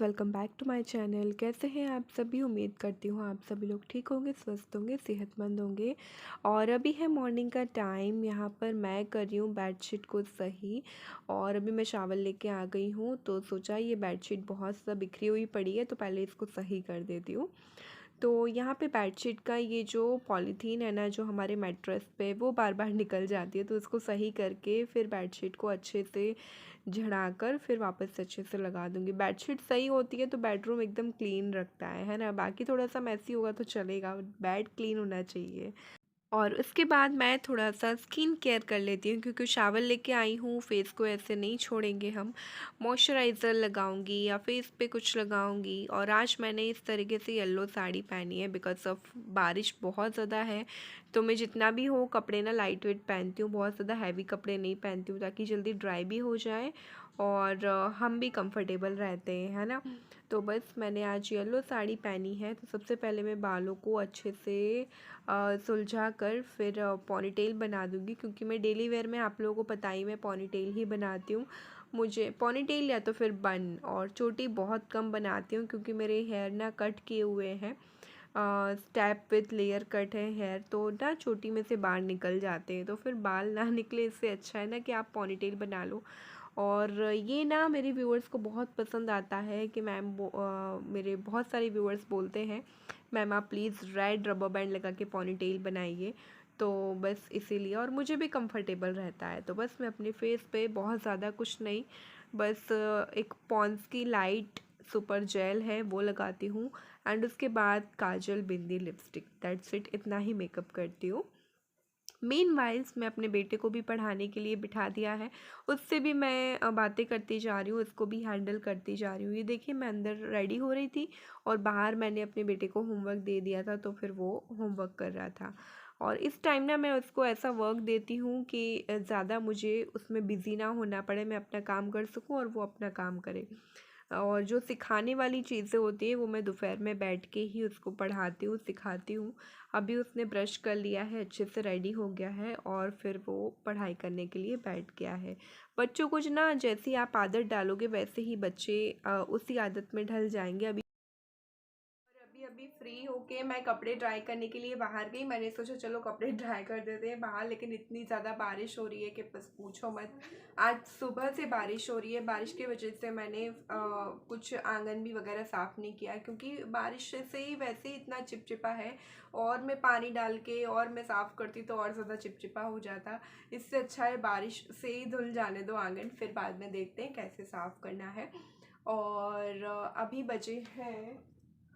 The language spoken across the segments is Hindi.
Welcome back to my channel. कैसे हैं आप सभी? उम्मीद करती हूँ आप सभी लोग ठीक होंगे, स्वस्थ होंगे, सेहतमंद होंगे। और अभी है मॉर्निंग का टाइम। यहाँ पर मैं कर रही हूँ बेडशीट को सही। और अभी मैं शावर लेके आ गई हूँ, तो सोचा ये बेडशीट बहुत सा बिखरी हुई पड़ी है, तो पहले इसको सही कर देती हूँ। तो यहाँ पे बेडशीट का ये जो पॉलीथीन है ना, जो हमारे मैट्रेस पे, वो बार बार निकल जाती है, तो उसको सही करके फिर बेडशीट को अच्छे से झड़ा कर फिर वापस से अच्छे से लगा दूँगी। बेडशीट सही होती है तो बेडरूम एकदम क्लीन रखता है ना। बाकी थोड़ा सा मैसी होगा तो चलेगा, बेड क्लीन होना चाहिए। और उसके बाद मैं थोड़ा-सा स्किन केयर कर लेती हूँ, क्योंकि शावर लेके आई हूँ, फेस को ऐसे नहीं छोड़ेंगे हम। मॉइस्चराइज़र लगाऊँगी या फेस पे कुछ लगाऊँगी। और आज मैंने इस तरीके से येलो साड़ी पहनी है बिकॉज़ ऑफ़ बारिश बहुत ज़्यादा है। तो मैं जितना भी हो कपड़े ना लाइट वेट पहनती हूँ, बहुत ज़्यादा हैवी कपड़े नहीं पहनती हूँ, ताकि जल्दी ड्राई भी हो जाए और हम भी कंफर्टेबल रहते हैं, है ना? तो बस मैंने आज येलो साड़ी पहनी है। तो सबसे पहले मैं बालों को अच्छे से सुलझा कर फिर पॉनीटेल बना दूँगी, क्योंकि मैं डेली वेयर में, आप लोगों को पता ही, मैं पॉनीटेल ही बनाती हूँ। मुझे पॉनीटेल या तो फिर बन, और चोटी बहुत कम बनाती हूँ, क्योंकि मेरे हेयर ना कट किए हुए हैं। स्टेप विथ लेयर कट है हेयर, तो ना चोटी में से बाल निकल जाते हैं, तो फिर बाल ना निकले, इससे अच्छा है ना कि आप पॉनीटेल बना लो। और ये ना मेरे व्यूअर्स को बहुत पसंद आता है कि मेरे बहुत सारे व्यूअर्स बोलते हैं, मैम आप प्लीज़ रेड रबर बैंड लगा के पॉनीटेल बनाइए। तो बस इसीलिए, और मुझे भी कंफर्टेबल रहता है। तो बस मैं अपने फेस पे बहुत ज़्यादा कुछ नहीं, बस एक पॉन्ड्स की लाइट सुपर जेल है वो लगाती हूँ। एंड उसके बाद काजल, बिंदी, लिपस्टिक, दैट्स इट। इतना ही मेकअप करती हूँ। मीनवाइल्स मैं अपने बेटे को भी पढ़ाने के लिए बिठा दिया है। उससे भी मैं बातें करती जा रही हूँ, उसको भी हैंडल करती जा रही हूँ। ये देखिए, मैं अंदर रेडी हो रही थी और बाहर मैंने अपने बेटे को होमवर्क दे दिया था, तो फिर वो होमवर्क कर रहा था। और इस टाइम ना मैं उसको ऐसा वर्क देती हूँ कि ज़्यादा मुझे उसमें बिज़ी ना होना पड़े, मैं अपना काम कर सकूँ और वो अपना काम करे। और जो सिखाने वाली चीज़ें होती हैं वो मैं दोपहर में बैठ के ही उसको पढ़ाती हूँ, सिखाती हूँ। अभी उसने ब्रश कर लिया है, अच्छे से रेडी हो गया है और फिर वो पढ़ाई करने के लिए बैठ गया है। बच्चों को जो ना, जैसी आप आदत डालोगे वैसे ही बच्चे उसी आदत में ढल जाएंगे। अभी अभी फ्री होके मैं कपड़े ड्राई करने के लिए बाहर गई। मैंने सोचा चलो कपड़े ड्राई कर देते हैं बाहर, लेकिन इतनी ज़्यादा बारिश हो रही है कि बस पूछो मत। आज सुबह से बारिश हो रही है। बारिश की वजह से मैंने कुछ आंगन भी वगैरह साफ़ नहीं किया, क्योंकि बारिश से ही वैसे ही इतना चिपचिपा है, और मैं पानी डाल के और मैं साफ़ करती तो और ज़्यादा चिपचिपा हो जाता। इससे अच्छा है बारिश से ही धुल जाने दो आंगन, फिर बाद में देखते हैं कैसे साफ़ करना है। और अभी बजे हैं,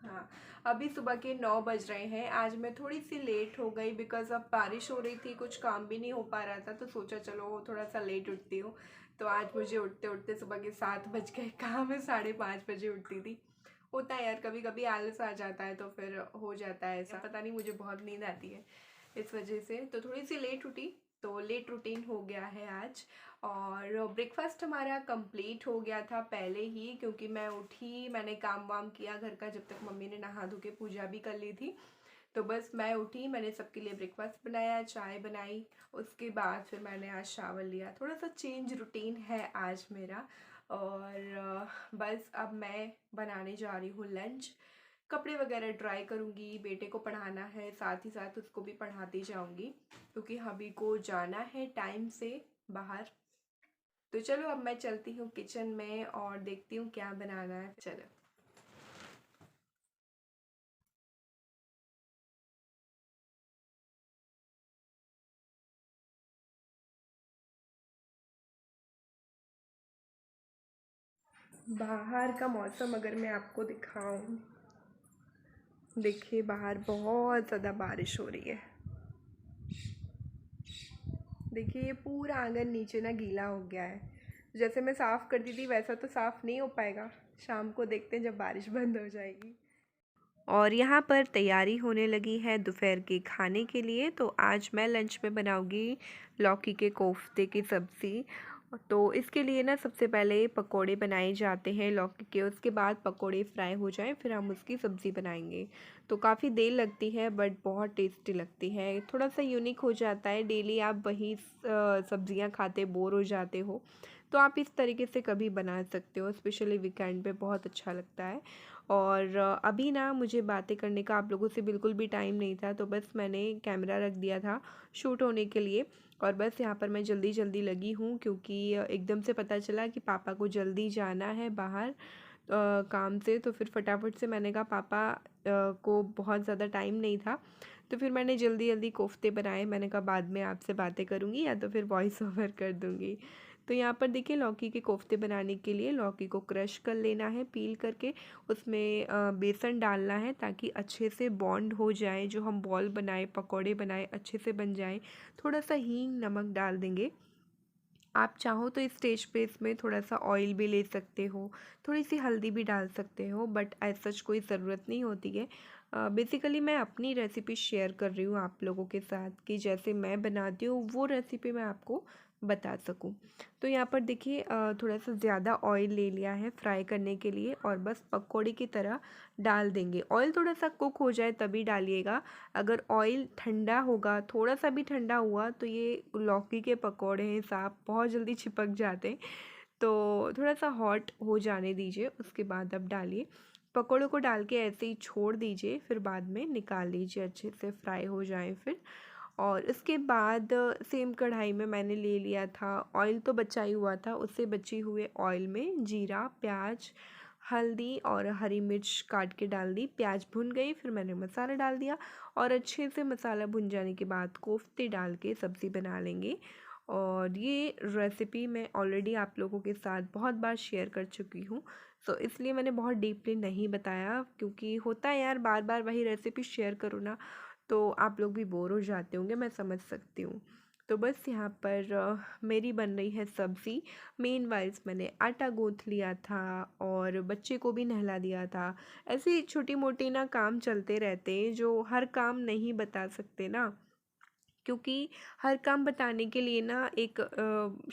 हाँ, अभी सुबह के 9 बज रहे हैं। आज मैं थोड़ी सी लेट हो गई बिकॉज़ अब बारिश हो रही थी, कुछ काम भी नहीं हो पा रहा था, तो सोचा चलो थोड़ा सा लेट उठती हूँ। तो आज मुझे उठते उठते सुबह के 7 बज गए। कहाँ मैं 5:30 बजे उठती थी। होता है यार, कभी कभी आलस आ जाता है तो फिर हो जाता है ऐसा, पता नहीं, मुझे बहुत नींद आती है इस वजह से, तो थोड़ी सी लेट उठी। तो लेट रूटीन हो गया है आज। और ब्रेकफास्ट हमारा कंप्लीट हो गया था पहले ही, क्योंकि मैं उठी, मैंने काम वाम किया घर का, जब तक मम्मी ने नहा धो के पूजा भी कर ली थी। तो बस मैं उठी, मैंने सबके लिए ब्रेकफास्ट बनाया, चाय बनाई। उसके बाद फिर मैंने आज शावर लिया। थोड़ा सा चेंज रूटीन है आज मेरा। और बस अब मैं बनाने जा रही हूँ लंच। कपड़े वगैरह ड्राई करूँगी, बेटे को पढ़ाना है, साथ ही साथ उसको भी पढ़ाती जाऊँगी, क्योंकि हबी को जाना है टाइम से बाहर। तो चलो अब मैं चलती हूँ किचन में और देखती हूँ क्या बनाना है। चलो। बाहर का मौसम अगर मैं आपको दिखाऊं, देखिए बाहर बहुत ज़्यादा बारिश हो रही है। देखिए ये पूरा आंगन नीचे ना गीला हो गया है। जैसे मैं साफ़ करती थी वैसा तो साफ़ नहीं हो पाएगा, शाम को देखते हैं जब बारिश बंद हो जाएगी। और यहाँ पर तैयारी होने लगी है दोपहर के खाने के लिए। तो आज मैं लंच में बनाऊँगी लौकी के कोफ्ते की सब्ज़ी। तो इसके लिए ना सबसे पहले पकोड़े बनाए जाते हैं लौकी के, उसके बाद पकोड़े फ्राई हो जाएं फिर हम उसकी सब्ज़ी बनाएंगे। तो काफ़ी देर लगती है बट बहुत टेस्टी लगती है। थोड़ा सा यूनिक हो जाता है, डेली आप वही सब्ज़ियाँ खाते बोर हो जाते हो, तो आप इस तरीके से कभी बना सकते हो, स्पेशली वीकेंड पे बहुत अच्छा लगता है। और अभी ना मुझे बातें करने का आप लोगों से बिल्कुल भी टाइम नहीं था, तो बस मैंने कैमरा रख दिया था शूट होने के लिए। और बस यहाँ पर मैं जल्दी जल्दी लगी हूँ, क्योंकि एकदम से पता चला कि पापा को जल्दी जाना है बाहर काम से। तो फिर फटाफट से मैंने कहा पापा को बहुत ज़्यादा टाइम नहीं था, तो फिर मैंने जल्दी जल्दी कोफ्ते बनाए। मैंने कहा बाद में आपसे बातें करूँगी या तो फिर वॉइस ओवर कर दूँगी। तो यहाँ पर देखिए लौकी के कोफ्ते बनाने के लिए लौकी को क्रश कर लेना है पील करके, उसमें बेसन डालना है ताकि अच्छे से बॉन्ड हो जाए, जो हम बॉल बनाए पकौड़े बनाए अच्छे से बन जाए। थोड़ा सा हींग नमक डाल देंगे। आप चाहो तो इस स्टेज पे इसमें थोड़ा सा ऑयल भी ले सकते हो, थोड़ी सी हल्दी भी डाल सकते हो, बट एज सच कोई ज़रूरत नहीं होती है। बेसिकली मैं अपनी रेसिपी शेयर कर रही हूँ आप लोगों के साथ कि जैसे मैं बनाती हूँ वो रेसिपी मैं आपको बता सकूँ। तो यहाँ पर देखिए थोड़ा सा ज़्यादा ऑयल ले लिया है फ्राई करने के लिए, और बस पकौड़े की तरह डाल देंगे। ऑयल थोड़ा सा कुक हो जाए तभी डालिएगा। अगर ऑयल ठंडा होगा, थोड़ा सा भी ठंडा हुआ, तो ये लौकी के पकौड़े हैं साहब बहुत जल्दी चिपक जाते हैं। तो थोड़ा सा हॉट हो जाने दीजिए, उसके बाद अब डालिए। पकौड़ों को डाल के ऐसे ही छोड़ दीजिए, फिर बाद में निकाल लीजिए, अच्छे से फ्राई हो जाए फिर। और इसके बाद सेम कढ़ाई में मैंने ले लिया था ऑयल, तो बचा ही हुआ था, उससे बची हुए ऑयल में जीरा प्याज हल्दी और हरी मिर्च काट के डाल दी। प्याज भुन गई, फिर मैंने मसाला डाल दिया, और अच्छे से मसाला भुन जाने के बाद कोफ्ते डाल के सब्ज़ी बना लेंगे। और ये रेसिपी मैं ऑलरेडी आप लोगों के साथ बहुत बार शेयर कर चुकी हूँ, सो इसलिए मैंने बहुत डीपली नहीं बताया, क्योंकि होता है यार बार बार वही रेसिपी शेयर करो ना, तो आप लोग भी बोर हो जाते होंगे, मैं समझ सकती हूँ। तो बस यहाँ पर मेरी बन रही है सब्ज़ी। मीनवाइल्स मैंने आटा गूँथ लिया था और बच्चे को भी नहला दिया था। ऐसे ही छोटी मोटी ना काम चलते रहते हैं, जो हर काम नहीं बता सकते ना, क्योंकि हर काम बताने के लिए ना एक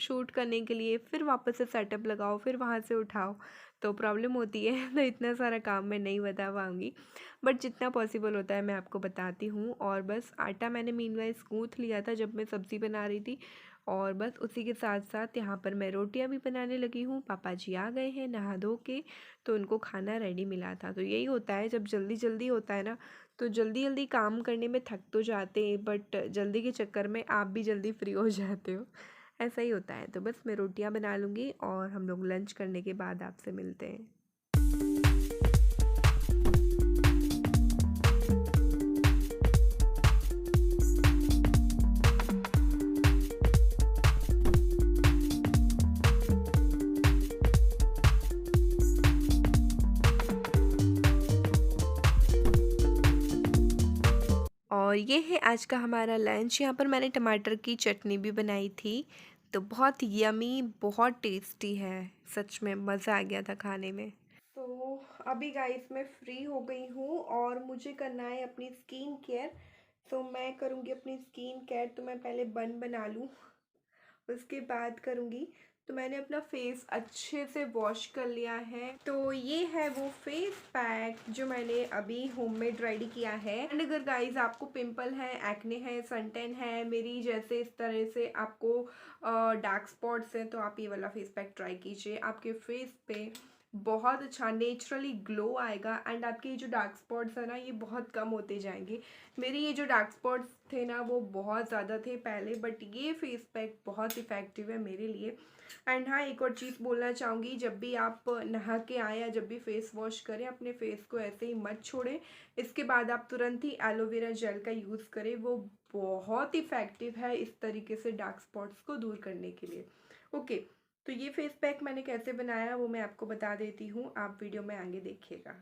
शूट करने के लिए फिर वापस से सेटअप लगाओ, फिर वहाँ से उठाओ, तो प्रॉब्लम होती है। तो इतना सारा काम मैं नहीं बता पाऊँगी, बट जितना पॉसिबल होता है मैं आपको बताती हूँ। और बस आटा मैंने मीनवाइज गूँथ लिया था जब मैं सब्ज़ी बना रही थी, और बस उसी के साथ साथ यहाँ पर मैं रोटियाँ भी बनाने लगी हूँ। पापा जी आ गए हैं नहा धो के, तो उनको खाना रेडी मिला था। तो यही होता है जब जल्दी जल्दी होता है ना, तो जल्दी जल्दी काम करने में थक तो जाते हैं, बट जल्दी के चक्कर में आप भी जल्दी फ्री हो जाते हो, ऐसा ही होता है। तो बस मैं रोटियां बना लूँगी और हम लोग लंच करने के बाद आपसे मिलते हैं। और ये है आज का हमारा लंच। यहाँ पर मैंने टमाटर की चटनी भी बनाई थी, तो बहुत यमी बहुत टेस्टी है, सच में मज़ा आ गया था खाने में। तो अभी गाइस मैं फ्री हो गई हूँ और मुझे करना है अपनी स्किन केयर। तो मैं करूँगी अपनी स्किन केयर, तो मैं पहले बन बना लूँ, उसके बाद करूँगी। तो मैंने अपना फेस अच्छे से वॉश कर लिया है। तो ये है वो फेस पैक जो मैंने अभी होममेड रेडी किया है। एंड अगर गाइज आपको पिंपल है, एक्ने है, सनटैन है, मेरी जैसे इस तरह से आपको डार्क स्पॉट्स हैं, तो आप ये वाला फेस पैक ट्राई कीजिए। आपके फेस पे बहुत अच्छा नेचुरली ग्लो आएगा, एंड आपके ये जो डार्क स्पॉट्स है ना, ये बहुत कम होते जाएंगे। मेरे ये जो डार्क स्पॉट्स थे ना, वो बहुत ज़्यादा थे पहले, बट ये फेस पैक बहुत इफ़ेक्टिव है मेरे लिए। एंड हाँ, एक और चीज़ बोलना चाहूँगी, जब भी आप नहा के आए या जब भी फेस वॉश करें, अपने फेस को ऐसे ही मत छोड़ें। इसके बाद आप तुरंत ही एलोवेरा जेल का यूज़ करें, वो बहुत इफ़ेक्टिव है इस तरीके से डार्क स्पॉट्स को दूर करने के लिए। ओके, तो ये फेस पैक मैंने कैसे बनाया वो मैं आपको बता देती हूँ, आप वीडियो में आगे देखिएगा।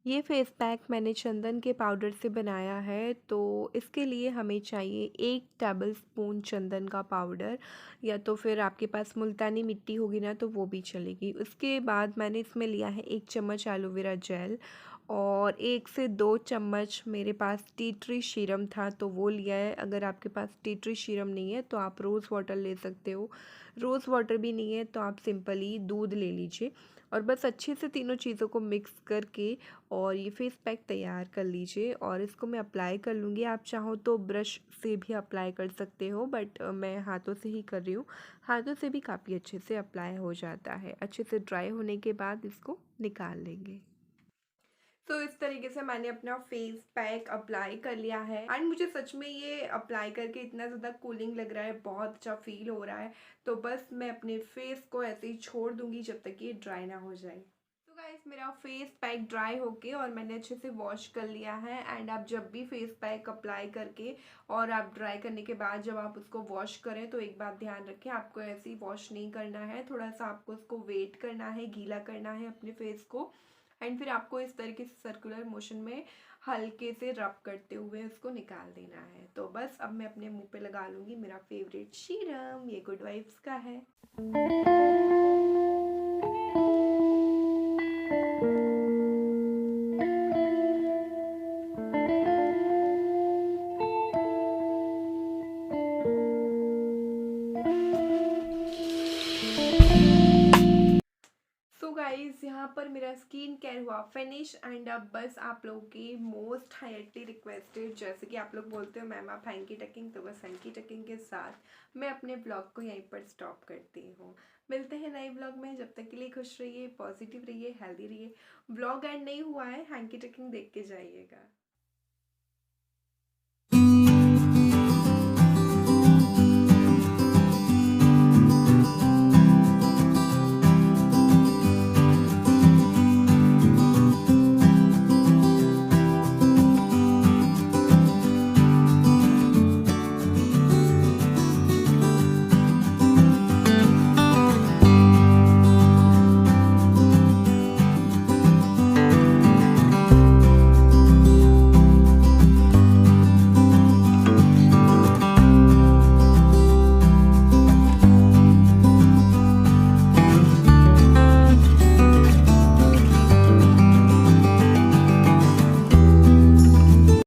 ये फेस पैक मैंने चंदन के पाउडर से बनाया है। तो इसके लिए हमें चाहिए 1 टेबलस्पून चंदन का पाउडर, या तो फिर आपके पास मुल्तानी मिट्टी होगी ना तो वो भी चलेगी। उसके बाद मैंने इसमें लिया है 1 चम्मच एलोवेरा जेल, और 1 से 2 चम्मच मेरे पास टी ट्री सीरम था तो वो लिया है। अगर आपके पास टी ट्री सीरम नहीं है तो आप रोज़ वाटर ले सकते हो। रोज़ वाटर भी नहीं है तो आप सिंपली दूध ले लीजिए और बस अच्छे से तीनों चीज़ों को मिक्स करके और ये फेस पैक तैयार कर लीजिए और इसको मैं अप्लाई कर लूँगी। आप चाहो तो ब्रश से भी अप्लाई कर सकते हो, बट मैं हाथों से ही कर रही हूँ। हाथों से भी काफ़ी अच्छे से अप्लाई हो जाता है। अच्छे से ड्राई होने के बाद इसको निकाल लेंगे। तो इस तरीके से मैंने अपना फेस पैक अप्लाई कर लिया है एंड मुझे सच में ये अप्लाई करके इतना ज़्यादा कूलिंग लग रहा है, बहुत अच्छा फील हो रहा है। तो बस मैं अपने फेस को ऐसे ही छोड़ दूंगी जब तक ये ड्राई ना हो जाए। तो गाइस मेरा फेस पैक ड्राई होके और मैंने अच्छे से वॉश कर लिया है एंड आप जब भी फेस पैक अप्लाई करके और आप ड्राई करने के बाद जब आप उसको वॉश करें तो एक बात ध्यान रखें, आपको ऐसे ही वॉश नहीं करना है, थोड़ा सा आपको उसको वेट करना है, गीला करना है अपने फेस को एंड फिर आपको इस तरीके से सर्कुलर मोशन में हल्के से रब करते हुए उसको निकाल देना है। तो बस अब मैं अपने मुंह पे लगा लूँगी मेरा फेवरेट सीरम, ये गुड वाइब्स का है। सो गाइज यहाँ पर मेरा स्किन केयर हुआ फिनिश एंड अब बस आप लोगों की मोस्ट हाईली रिक्वेस्टेड, जैसे कि आप लोग बोलते हो मैम आप हैंकी टकिंग, तो बस हैंकी टकिंग के साथ मैं अपने ब्लॉग को यहीं पर स्टॉप करती हूँ। मिलते हैं नए ब्लॉग में, जब तक के लिए खुश रहिए, पॉजिटिव रहिए, हेल्दी रहिए। ब्लॉग एंड नहीं हुआ है, हैंकी टकिंग देख के जाइएगा।